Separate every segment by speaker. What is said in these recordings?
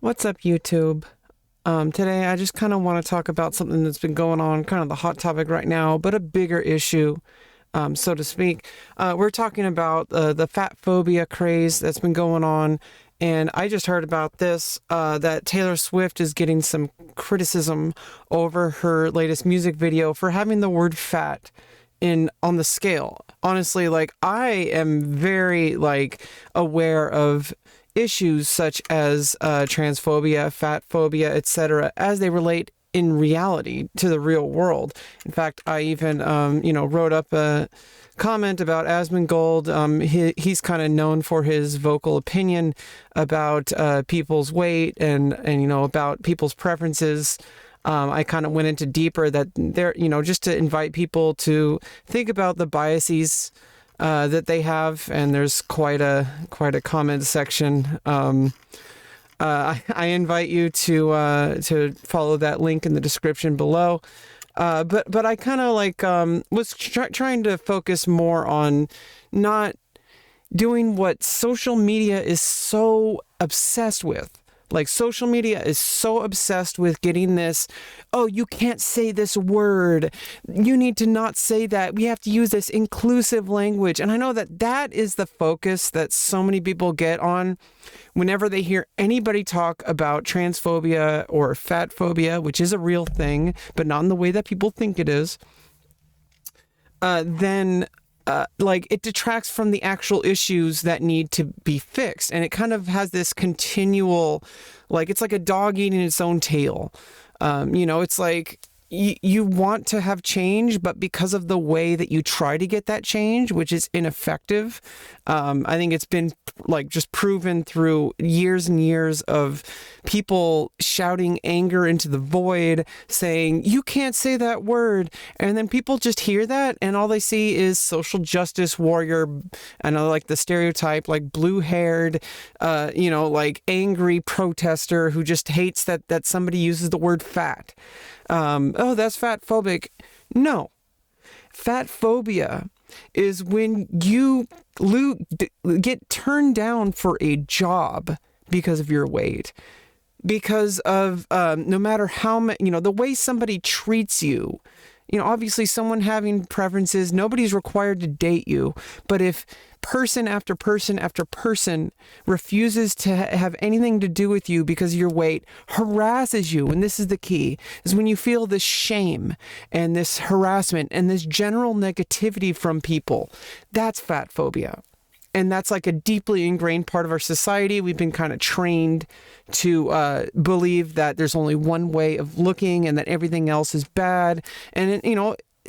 Speaker 1: What's up, YouTube? Today, I just kind of want to talk about something that's been going on, kind of the hot topic right now, but a bigger issue, so to speak. We're talking about the fatphobia craze that's been going on, and I just heard about this, that Taylor Swift is getting some criticism over her latest music video for having the word fat on the scale. Honestly, I am very aware of issues such as transphobia, fatphobia, etc., as they relate in reality to the real world. In fact, I even wrote up a comment about Asmongold. He's kind of known for his vocal opinion about people's weight and about people's preferences. I kind of went into deeper that there, just to invite people to think about the biases that they have, and there's quite a comment section. I invite you to follow that link in the description below. But I kind of was trying to focus more on not doing what social media is so obsessed with. Social media is so obsessed with getting this, oh, you can't say this word. You need to not say that. We have to use this inclusive language. And I know that is the focus that so many people get on whenever they hear anybody talk about transphobia or fatphobia, which is a real thing, but not in the way that people think it is. Then it detracts from the actual issues that need to be fixed. And it kind of has this continual, it's like a dog eating its own tail. It's like you want to have change, but because of the way that you try to get that change, which is ineffective, I think it's been just proven through years and years of people shouting anger into the void, saying, you can't say that word. And then people just hear that, and all they see is social justice warrior, and the stereotype, blue-haired, angry protester who just hates that somebody uses the word fat. Oh, that's fatphobic. No. Fatphobia is when you get turned down for a job because of your weight, because of no matter how the way somebody treats you. Obviously someone having preferences, nobody's required to date you. But if person after person after person refuses to have anything to do with you because of your weight, harasses you, and this is the key, is when you feel this shame and this harassment and this general negativity from people, that's fatphobia. And that's a deeply ingrained part of our society. We've been kind of trained to believe that there's only one way of looking and that everything else is bad. And,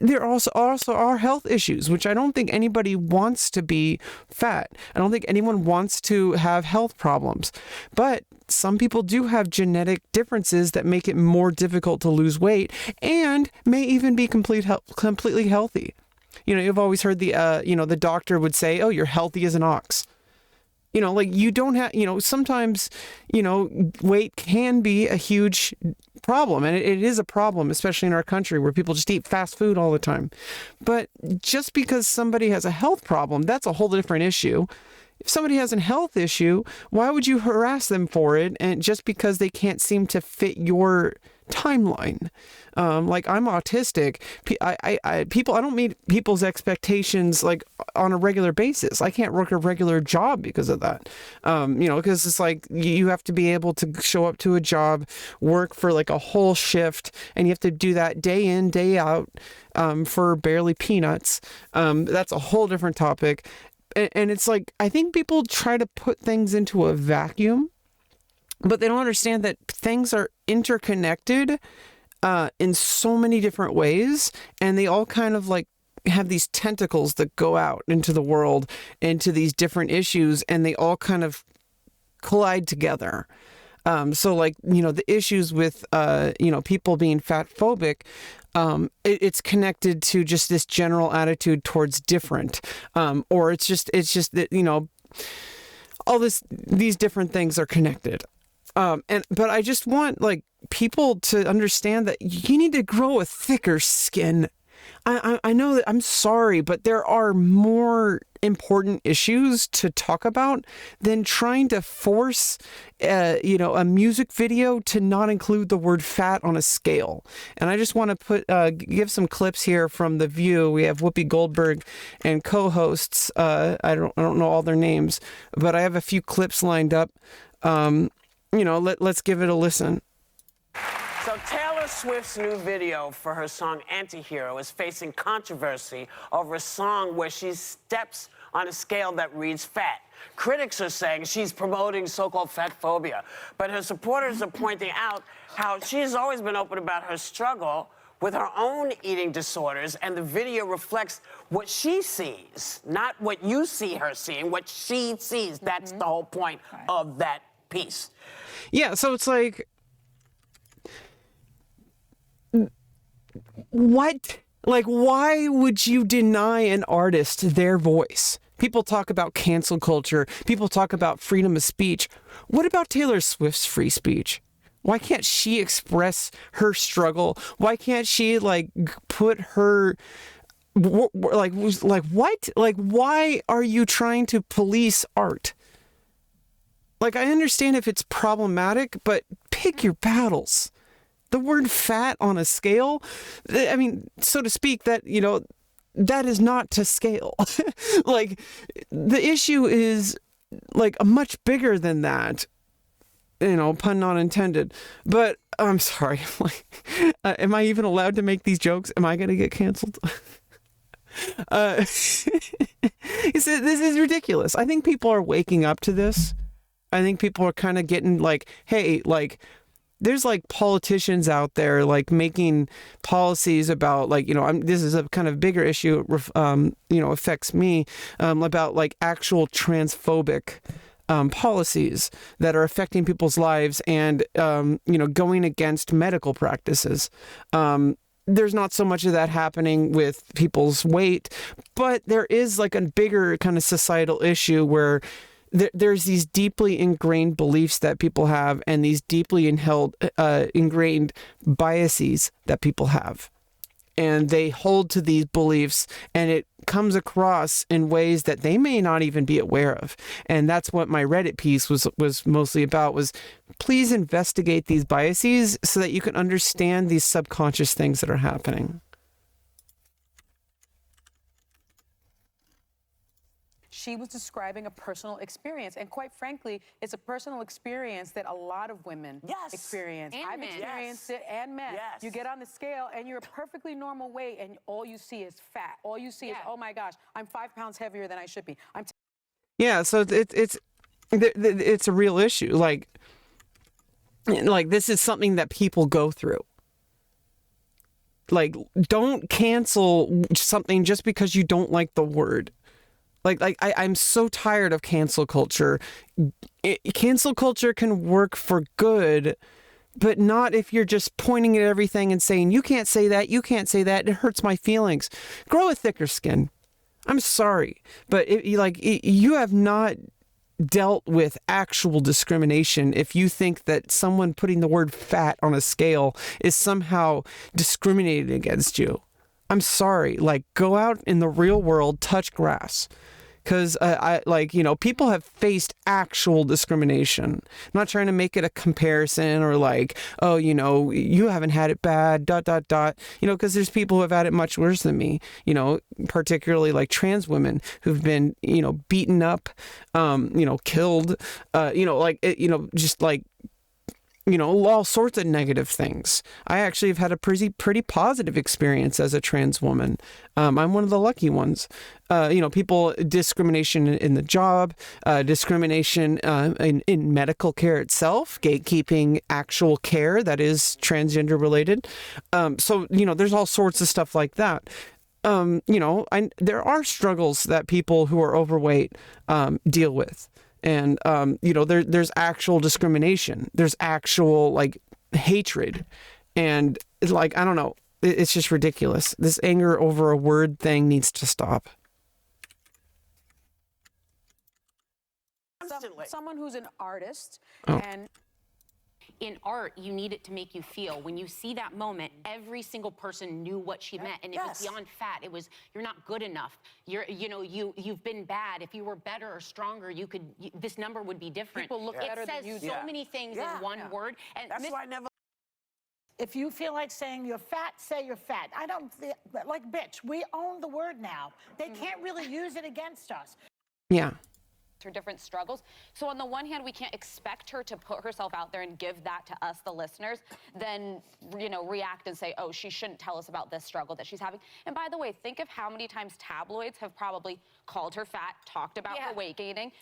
Speaker 1: there also are health issues, which I don't think anybody wants to be fat. I don't think anyone wants to have health problems. But some people do have genetic differences that make it more difficult to lose weight and may even be completely healthy. You've always heard the doctor would say, oh, you're healthy as an ox. You don't have, sometimes, weight can be a huge problem. And it is a problem, especially in our country where people just eat fast food all the time. But just because somebody has a health problem, that's a whole different issue. If somebody has a health issue, why would you harass them for it? And just because they can't seem to fit your timeline. I'm autistic. I don't meet people's expectations on a regular basis. I can't work a regular job because of that. Because it's you have to be able to show up to a job, work for a whole shift, and you have to do that day in, day out, for barely peanuts. That's a whole different topic. And it's I think people try to put things into a vacuum, but they don't understand that things are interconnected in so many different ways, and they all kind of have these tentacles that go out into the world, into these different issues, and they all kind of collide together. So the issues with, people being fatphobic, it's connected to just this general attitude towards different, or it's just that, all these different things are connected. But I just want people to understand that you need to grow a thicker skin. I know that, I'm sorry, but there are more important issues to talk about than trying to force, a music video to not include the word fat on a scale. And I just want to give some clips here from The View. We have Whoopi Goldberg and co-hosts. I don't know all their names, but I have a few clips lined up. Let's give it a listen.
Speaker 2: So Taylor Swift's new video for her song Antihero is facing controversy over a song where she steps on a scale that reads fat. Critics are saying she's promoting so-called fatphobia, but her supporters are pointing out how she's always been open about her struggle with her own eating disorders, and the video reflects what she sees, not what you see her seeing, what she sees. That's the whole point of that piece.
Speaker 1: Yeah, so it's like, what? Like, why would you deny an artist their voice? People talk about cancel culture. People talk about freedom of speech. What about Taylor Swift's free speech? Why can't she express her struggle? Why can't she, like, put her, like what? Like, why are you trying to police art? Like, I understand if it's problematic, but pick your battles. The word fat on a scale, I mean, so to speak, that is not to scale. Like, the issue is, like, much bigger than that. Pun not intended. But I'm sorry. Like, am I even allowed to make these jokes? Am I going to get canceled? This is ridiculous. I think people are waking up to this. I think people are kind of getting like, hey, like, there's like politicians out there like making policies about like, this is a kind of bigger issue, affects me, about like actual transphobic policies that are affecting people's lives and, going against medical practices. There's not so much of that happening with people's weight, but there is like a bigger kind of societal issue where there's these deeply ingrained beliefs that people have and these deeply ingrained biases that people have. And they hold to these beliefs and it comes across in ways that they may not even be aware of. And that's what my Reddit piece was mostly about, was please investigate these biases so that you can understand these subconscious things that are happening.
Speaker 3: She was describing a personal experience, and quite frankly, it's a personal experience that a lot of women experience.
Speaker 4: And
Speaker 3: I've
Speaker 4: men.
Speaker 3: experienced it, and men.
Speaker 2: Yes.
Speaker 3: You get on the scale, and you're a perfectly normal weight, and all you see is fat. All you see is, oh my gosh, I'm 5 pounds heavier than I should be.
Speaker 1: Yeah, so it's a real issue. Like this is something that people go through. Like, don't cancel something just because you don't like the word. I'm so tired of cancel culture. Cancel culture can work for good, but not if you're just pointing at everything and saying, you can't say that, you can't say that, it hurts my feelings. Grow a thicker skin. I'm sorry, but you have not dealt with actual discrimination if you think that someone putting the word fat on a scale is somehow discriminating against you. I'm sorry, like, go out in the real world, touch grass. Because, people have faced actual discrimination. I'm not trying to make it a comparison or like, oh, you haven't had it bad, ... because there's people who have had it much worse than me, particularly like trans women who've been, beaten up, killed, all sorts of negative things. I actually have had a pretty positive experience as a trans woman. I'm one of the lucky ones. Discrimination in the job, discrimination in medical care itself, gatekeeping actual care that is transgender related. There's all sorts of stuff like that. There are struggles that people who are overweight deal with. And, there's actual discrimination. There's actual, like, hatred. And, I don't know. It's just ridiculous. This anger over a word thing needs to stop.
Speaker 3: Someone who's an artist and...
Speaker 4: in art, you need it to make you feel. When you see that moment, every single person knew what she meant, and it was beyond fat. It was, you're not good enough. You've been bad. If you were better or stronger, this number would be different.
Speaker 3: People look better than you do.
Speaker 4: It says so many things in one word. And
Speaker 2: that's why I never.
Speaker 5: If you feel like saying you're fat, say you're fat. I don't, like, bitch, we own the word now. They can't really use it against us.
Speaker 1: Yeah.
Speaker 4: Her different struggles. So on the one hand, we can't expect her to put herself out there and give that to us, the listeners, then, react and say, oh, she shouldn't tell us about this struggle that she's having. And by the way, think of how many times tabloids have probably called her fat, talked about her weight gaining.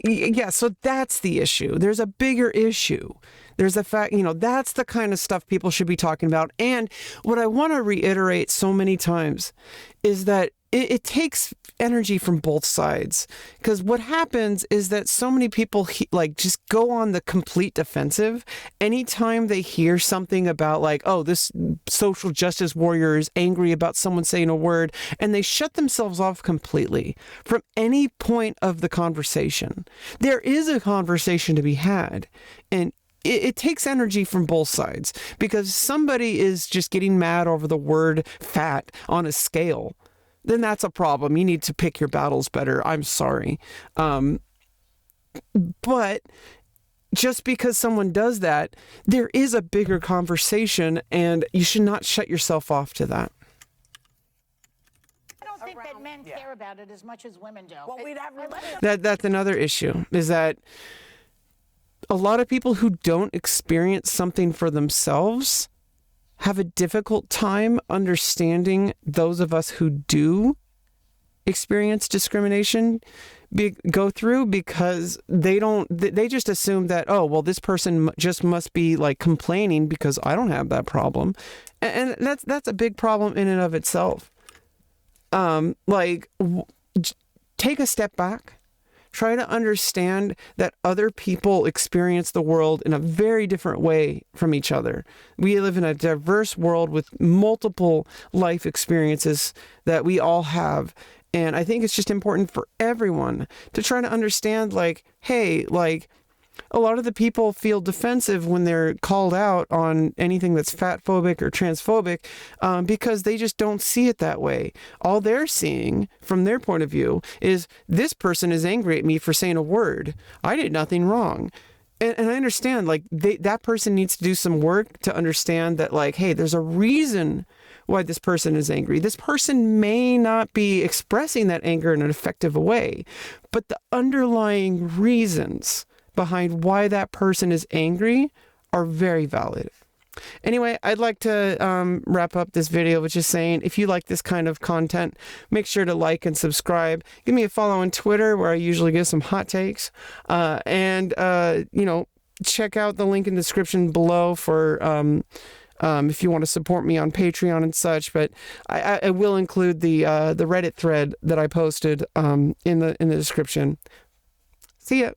Speaker 1: Yeah, so that's the issue. There's a bigger issue. There's the fact, that's the kind of stuff people should be talking about. And what I want to reiterate so many times is that it takes energy from both sides, because what happens is that so many people just go on the complete defensive anytime they hear something about oh, this social justice warrior is angry about someone saying a word, and they shut themselves off completely from any point of the conversation. There is a conversation to be had, and it takes energy from both sides, because somebody is just getting mad over the word fat on a scale. Then that's a problem. You need to pick your battles better. I'm sorry. But just because someone does that, there is a bigger conversation, and you should not shut yourself off to that.
Speaker 5: I don't think that men care about it as much as women do.
Speaker 2: Well, we'd have
Speaker 1: That's another issue, is that a lot of people who don't experience something for themselves have a difficult time understanding those of us who do experience discrimination go through, because they just assume that, oh, well, this person just must be complaining because I don't have that problem. And that's a big problem in and of itself. Take a step back. Try to understand that other people experience the world in a very different way from each other. We live in a diverse world with multiple life experiences that we all have. And I think it's just important for everyone to try to understand, hey, a lot of the people feel defensive when they're called out on anything that's fatphobic or transphobic, because they just don't see it that way. All they're seeing from their point of view is, this person is angry at me for saying a word. I did nothing wrong. And I understand, that person needs to do some work to understand that, hey, there's a reason why this person is angry. This person may not be expressing that anger in an effective way, but the underlying reasons behind why that person is angry are very valid. Anyway, I'd like to wrap up this video with just saying, if you like this kind of content, make sure to like and subscribe. Give me a follow on Twitter, where I usually give some hot takes. And check out the link in the description below for if you want to support me on Patreon and such. But I will include the Reddit thread that I posted in the description. See ya.